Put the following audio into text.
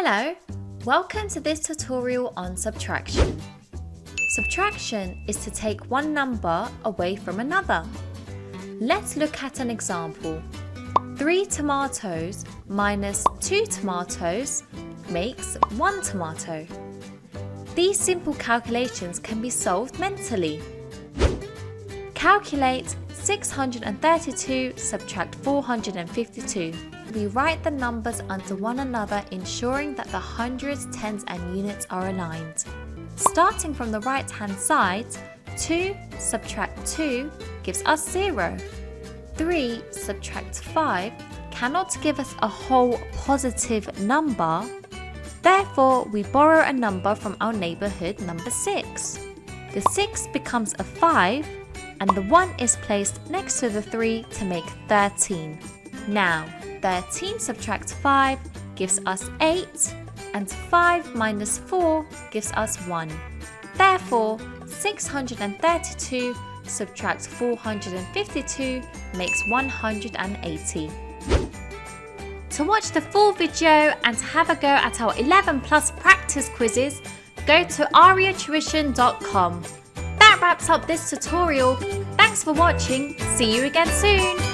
Hello, welcome to this tutorial on subtraction. Subtraction is to take one number away from another. Let's look at an example. 3 tomatoes minus 2 tomatoes makes 1 tomato. These simple calculations can be solved mentally. Calculate 632 subtract 452. We write the numbers under one another, ensuring that the hundreds, tens and units are aligned. Starting from the right hand side, 2 subtract 2 gives us 0. 3 subtract 5 cannot give us a whole positive number. Therefore, we borrow a number from our neighbourhood, number 6. The 6 becomes a 5 and the 1 is placed next to the 3 to make 13. Now, 13 subtract 5 gives us 8 and 5 minus 4 gives us 1. Therefore, 632 subtract 452 makes 180. To watch the full video and to have a go at our 11 plus practice quizzes, go to ariatuition.com. That wraps up this tutorial. Thanks for watching. See you again soon.